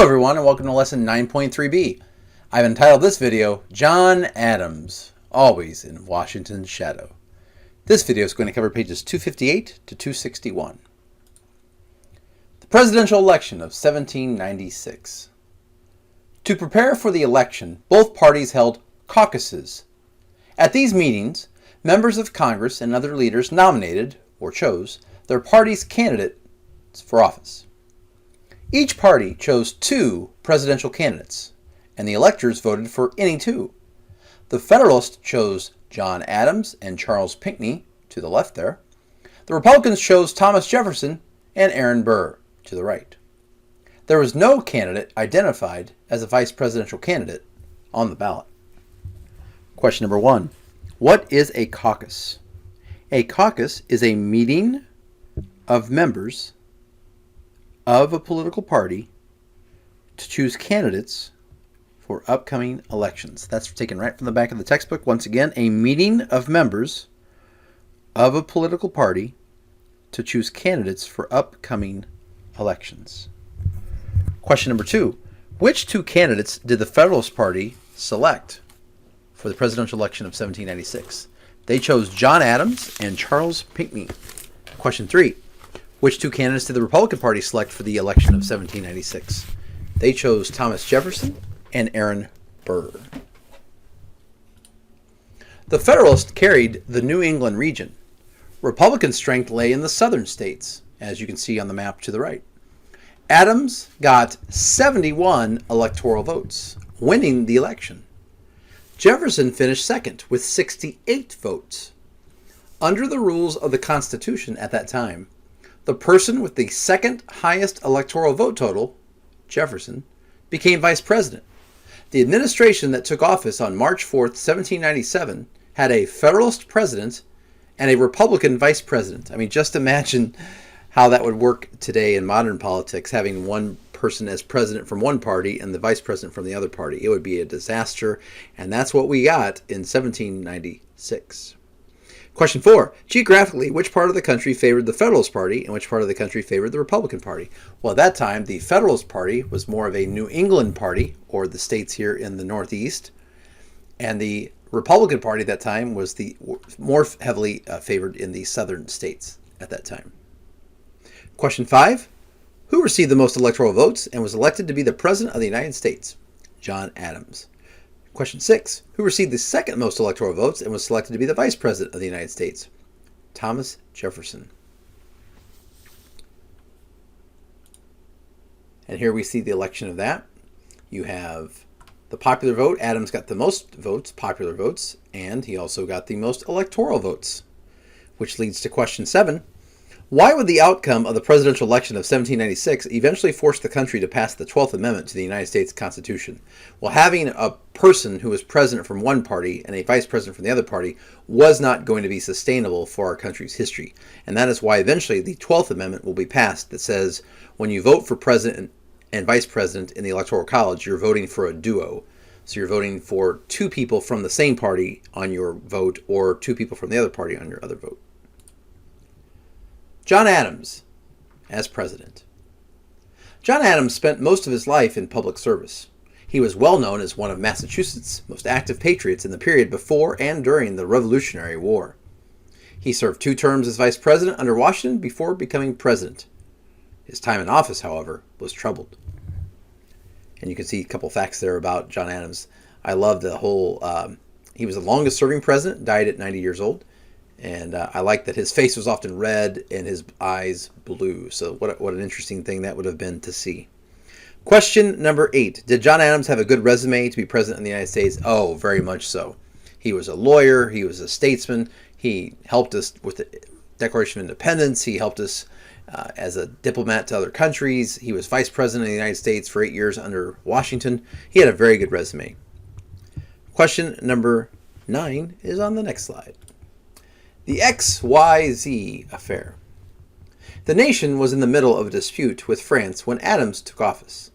everyone, and welcome to lesson 9.3B. I've entitled this video, John Adams, Always in Washington's Shadow. This video is going to cover pages 258 to 261. The presidential election of 1796. To prepare for the election, both parties held caucuses. At these meetings, members of Congress and other leaders nominated, or chose, their party's candidates for office. Each party chose two presidential candidates, and the electors voted for any two. The Federalists chose John Adams and Charles Pinckney, to the left there. The Republicans chose Thomas Jefferson and Aaron Burr, to the right. There was no candidate identified as a vice presidential candidate on the ballot. Question number 1. What is a caucus? A caucus is a meeting of members of a political party to choose candidates for upcoming elections. That's taken right from the back of the textbook. Once again, a meeting of members of a political party to choose candidates for upcoming elections. Question number 2. Which two candidates did the Federalist Party select for the presidential election of 1796? They chose John Adams and Charles Pinckney. Question 3. Which two candidates did the Republican Party select for the election of 1796? They chose Thomas Jefferson and Aaron Burr. The Federalists carried the New England region. Republican strength lay in the southern states, as you can see on the map to the right. Adams got 71 electoral votes, winning the election. Jefferson finished second with 68 votes. Under the rules of the Constitution at that time, the person with the second highest electoral vote total, Jefferson, became vice president. The administration that took office on March 4th, 1797, had a Federalist president and a Republican vice president. I mean, just imagine how that would work today in modern politics, having one person as president from one party and the vice president from the other party. It would be a disaster, and that's what we got in 1796. Question 4. Geographically, which part of the country favored the Federalist Party and which part of the country favored the Republican Party? Well, at that time, the Federalist Party was more of a New England party, or the states here in the Northeast, and the Republican Party at that time was the more heavily favored in the southern states at that time. Question 5. Who received the most electoral votes and was elected to be the President of the United States? John Adams. Question 6. Who received the second most electoral votes and was selected to be the Vice President of the United States? Thomas Jefferson. And here we see the election of that. You have the popular vote. Adams got the most votes, popular votes, and he also got the most electoral votes, which leads to question 7. Why would the outcome of the presidential election of 1796 eventually force the country to pass the 12th Amendment to the United States Constitution? Well, having a person who was president from one party and a vice president from the other party was not going to be sustainable for our country's history. And that is why eventually the 12th Amendment will be passed that says when you vote for president and vice president in the Electoral College, you're voting for a duo. So you're voting for two people from the same party on your vote or two people from the other party on your other vote. John Adams as president. John Adams spent most of his life in public service. He was well known as one of Massachusetts' most active patriots in the period before and during the Revolutionary War. He served 2 terms as vice president under Washington before becoming president. His time in office, however, was troubled. And you can see a couple facts there about John Adams. I love the whole, he was the longest serving president, died at 90 years old. And I like that his face was often red and his eyes blue. So what an interesting thing that would have been to see. Question number 8. Did John Adams have a good resume to be president of the United States? Oh, very much so. He was a lawyer. He was a statesman. He helped us with the Declaration of Independence. He helped us as a diplomat to other countries. He was vice president of the United States for 8 years under Washington. He had a very good resume. Question number 9 is on the next slide. The XYZ affair. The nation was in the middle of a dispute with France when Adams took office.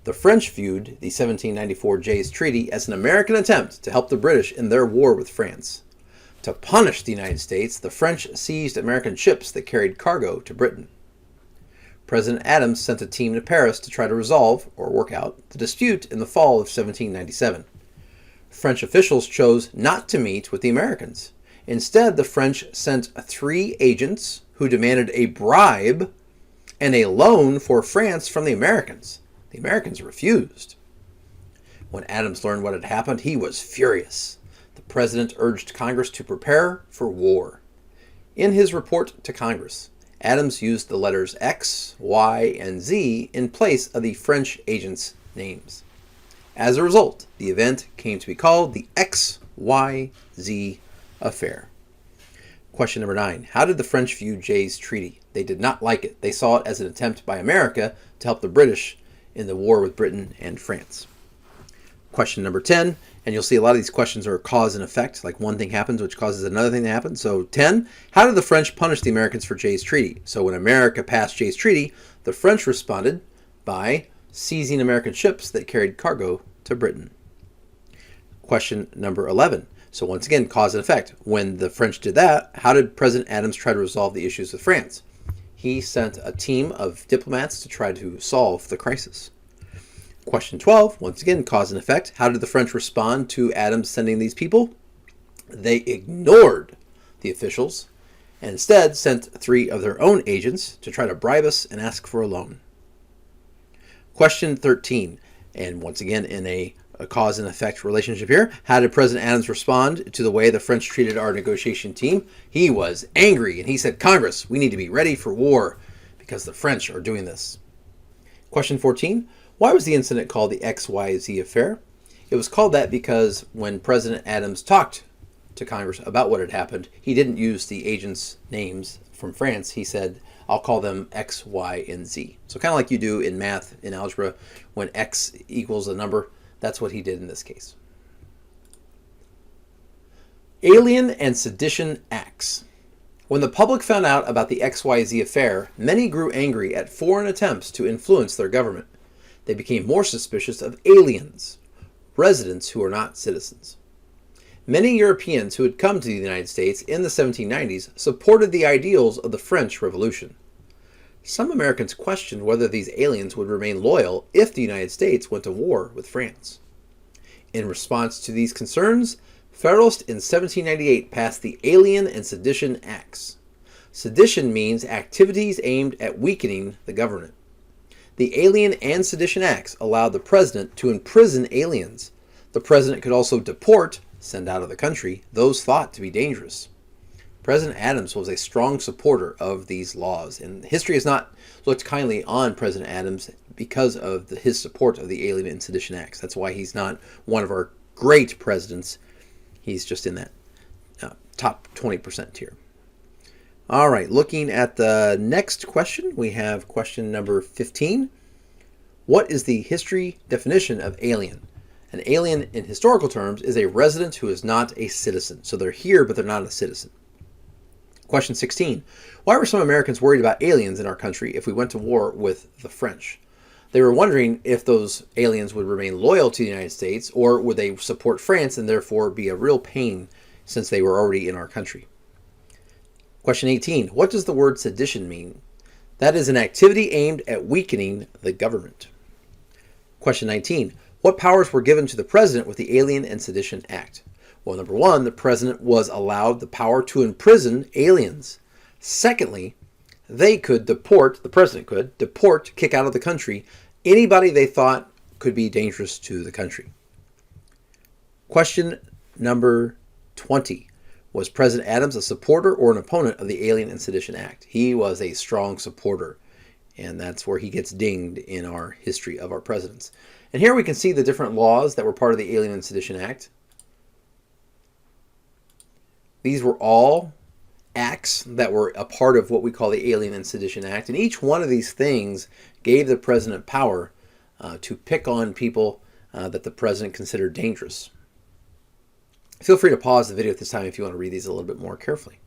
The French viewed the 1794 Jay's Treaty as an American attempt to help the British in their war with France. To punish the United States, the French seized American ships that carried cargo to Britain. President Adams sent a team to Paris to try to resolve, or work out, the dispute in the fall of 1797. French officials chose not to meet with the Americans. Instead, the French sent 3 agents who demanded a bribe and a loan for France from the Americans. The Americans refused. When Adams learned what had happened, he was furious. The president urged Congress to prepare for war. In his report to Congress, Adams used the letters X, Y, and Z in place of the French agents' names. As a result, the event came to be called the XYZ Affair. Question number 9. How did the French view Jay's Treaty? They did not like it. They saw it as an attempt by America to help the British in the war with Britain and France. Question number 10, and you'll see a lot of these questions are cause and effect, like one thing happens which causes another thing to happen. So 10, how did the French punish the Americans for Jay's Treaty? So when America passed Jay's Treaty, the French responded by seizing American ships that carried cargo to Britain. Question number 11. So once again, cause and effect. When the French did that, how did President Adams try to resolve the issues with France? He sent a team of diplomats to try to solve the crisis. Question 12, once again, cause and effect. How did the French respond to Adams sending these people? They ignored the officials and instead sent 3 of their own agents to try to bribe us and ask for a loan. Question 13, and once again in a cause and effect relationship here. How did President Adams respond to the way the French treated our negotiation team? He was angry and he said, Congress, we need to be ready for war because the French are doing this. Question 14. Why was the incident called the XYZ Affair? It was called that because when President Adams talked to Congress about what had happened, he didn't use the agents' names from France. He said, I'll call them X, Y, and Z. So kind of like you do in math, in algebra, when X equals a number, that's what he did in this case. Alien and Sedition Acts. When the public found out about the XYZ affair, many grew angry at foreign attempts to influence their government. They became more suspicious of aliens, residents who are not citizens. Many Europeans who had come to the United States in the 1790s supported the ideals of the French Revolution. Some Americans questioned whether these aliens would remain loyal if the United States went to war with France. In response to these concerns, Federalists in 1798 passed the Alien and Sedition Acts. Sedition means activities aimed at weakening the government. The Alien and Sedition Acts allowed the president to imprison aliens. The president could also deport, send out of the country, those thought to be dangerous. President Adams was a strong supporter of these laws, and history has not looked kindly on President Adams because of his support of the Alien and Sedition Acts. That's why he's not one of our great presidents. He's just in that top 20% tier. All right, looking at the next question, we have question number 15. What is the history definition of alien? An alien in historical terms is a resident who is not a citizen. So they're here, but they're not a citizen. Question 16. Why were some Americans worried about aliens in our country if we went to war with the French? They were wondering if those aliens would remain loyal to the United States or would they support France and therefore be a real pain since they were already in our country. Question 18. What does the word sedition mean? That is an activity aimed at weakening the government. Question 19. What powers were given to the president with the Alien and Sedition Act? Well, number 1, the president was allowed the power to imprison aliens. Secondly, they could deport, the president could deport, kick out of the country, anybody they thought could be dangerous to the country. Question number 20. Was President Adams a supporter or an opponent of the Alien and Sedition Act? He was a strong supporter, and that's where he gets dinged in our history of our presidents. And here we can see the different laws that were part of the Alien and Sedition Act. These were all acts that were a part of what we call the Alien and Sedition Act, and each one of these things gave the president power to pick on people that the president considered dangerous. Feel free to pause the video at this time if you want to read these a little bit more carefully.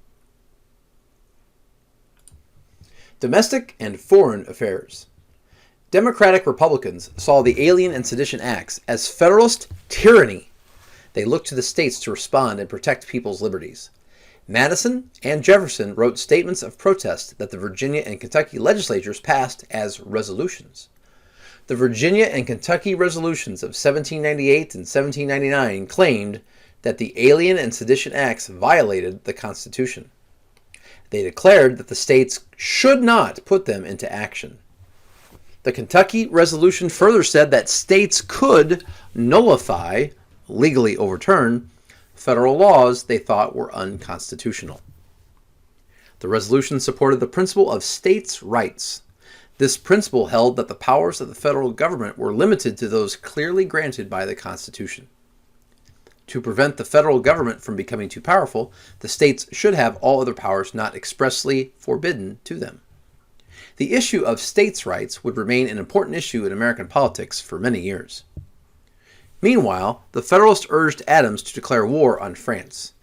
Domestic and foreign affairs. Democratic Republicans saw the Alien and Sedition Acts as Federalist tyranny. They looked to the states to respond and protect people's liberties. Madison and Jefferson wrote statements of protest that the Virginia and Kentucky legislatures passed as resolutions. The Virginia and Kentucky resolutions of 1798 and 1799 claimed that the Alien and Sedition Acts violated the Constitution. They declared that the states should not put them into action. The Kentucky resolution further said that states could nullify, legally overturn, federal laws they thought were unconstitutional. The resolution supported the principle of states' rights. This principle held that the powers of the federal government were limited to those clearly granted by the Constitution. To prevent the federal government from becoming too powerful, the states should have all other powers not expressly forbidden to them. The issue of states' rights would remain an important issue in American politics for many years. Meanwhile, the Federalists urged Adams to declare war on France.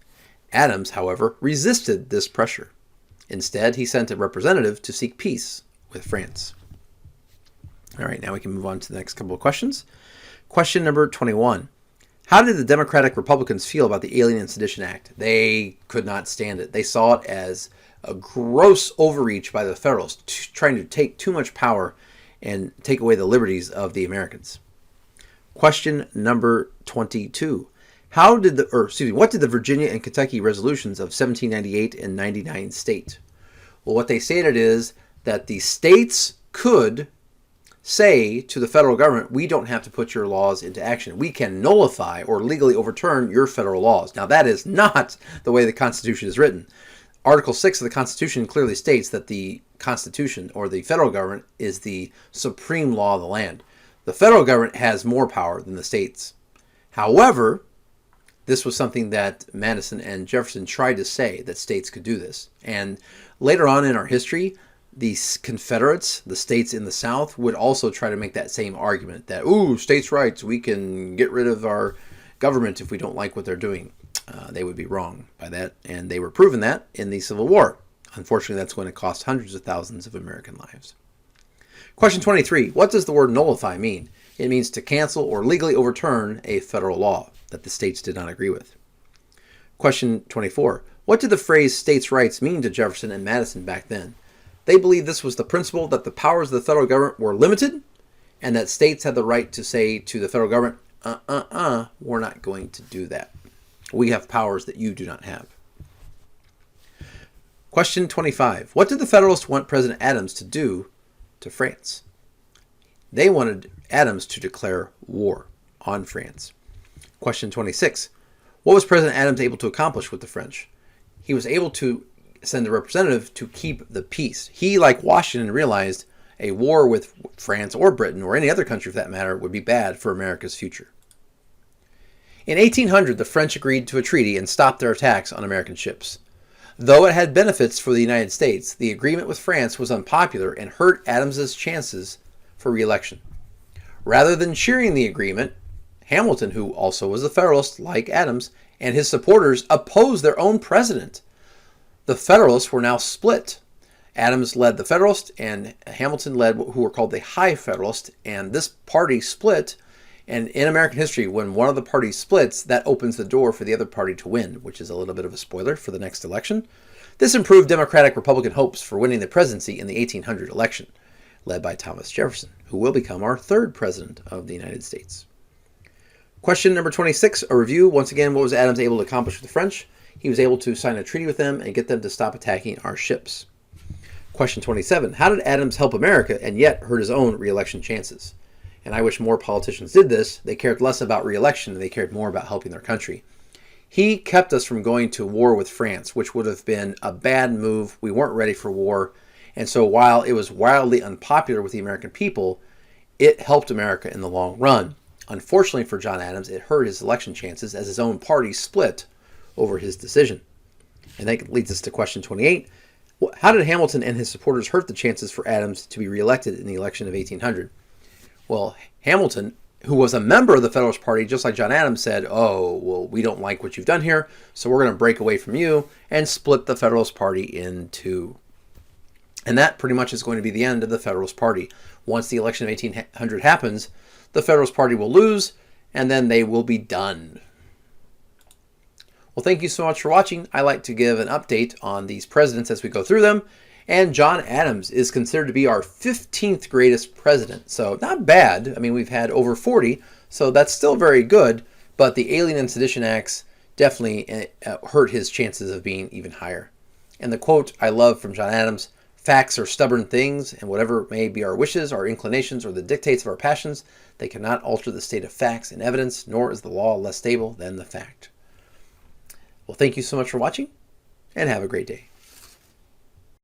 Adams, however, resisted this pressure. Instead, he sent a representative to seek peace with France. All right, now we can move on to the next couple of questions. Question number 21. How did the Democratic Republicans feel about the Alien and Sedition Act? They could not stand it. They saw it as a gross overreach by the Federalists, trying to take too much power and take away the liberties of the Americans. Question number 22. What did the Virginia and Kentucky resolutions of 1798 and 99 state? Well, what they stated is that the states could say to the federal government, we don't have to put your laws into action. We can nullify or legally overturn your federal laws. Now, that is not the way the Constitution is written. Article 6 of the Constitution clearly states that the Constitution, or the federal government, is the supreme law of the land. The federal government has more power than the states. However, this was something that Madison and Jefferson tried to say, that states could do this. And later on in our history, the Confederates, the states in the South, would also try to make that same argument that, states' rights, we can get rid of our government if we don't like what they're doing. They would be wrong by that, and they were proven that in the Civil War. Unfortunately, that's when it cost hundreds of thousands of American lives. Question 23. What does the word nullify mean? It means to cancel or legally overturn a federal law that the states did not agree with. Question 24. What did the phrase states' rights mean to Jefferson and Madison back then? They believed this was the principle that the powers of the federal government were limited and that states had the right to say to the federal government, we're not going to do that. We have powers that you do not have. Question 25. What did the Federalists want President Adams to do to France? They wanted Adams to declare war on France. Question 26. What was President Adams able to accomplish with the French? He was able to send a representative to keep the peace. He, like Washington, realized a war with France or Britain or any other country for that matter would be bad for America's future. In 1800, the French agreed to a treaty and stopped their attacks on American ships. Though it had benefits for the United States, the agreement with France was unpopular and hurt Adams's chances for re-election. Rather than cheering the agreement, Hamilton, who also was a Federalist like Adams, and his supporters opposed their own president. The Federalists were now split. Adams led the Federalist, and Hamilton led who were called the High Federalist, and this party split. And in American history, when one of the parties splits, that opens the door for the other party to win, which is a little bit of a spoiler for the next election. This improved Democratic-Republican hopes for winning the presidency in the 1800 election, led by Thomas Jefferson, who will become our third president of the United States. Question number 26, a review. Once again, what was Adams able to accomplish with the French? He was able to sign a treaty with them and get them to stop attacking our ships. Question 27, how did Adams help America and yet hurt his own re-election chances? And I wish more politicians did this. They cared less about re-election and they cared more about helping their country. He kept us from going to war with France, which would have been a bad move. We weren't ready for war. And so while it was wildly unpopular with the American people, it helped America in the long run. Unfortunately for John Adams, it hurt his election chances as his own party split over his decision. And that leads us to question 28. How did Hamilton and his supporters hurt the chances for Adams to be reelected in the election of 1800? Well, Hamilton, who was a member of the Federalist Party, just like John Adams, said, we don't like what you've done here, so we're going to break away from you and split the Federalist Party in two. And that pretty much is going to be the end of the Federalist Party. Once the election of 1800 happens, the Federalist Party will lose, and then they will be done. Well, thank you so much for watching. I like to give an update on these presidents as we go through them. And John Adams is considered to be our 15th greatest president. So not bad. I mean, we've had over 40, so that's still very good. But the Alien and Sedition Acts definitely hurt his chances of being even higher. And the quote I love from John Adams, "Facts are stubborn things, and whatever may be our wishes, our inclinations, or the dictates of our passions, they cannot alter the state of facts and evidence, nor is the law less stable than the fact." Well, thank you so much for watching, and have a great day.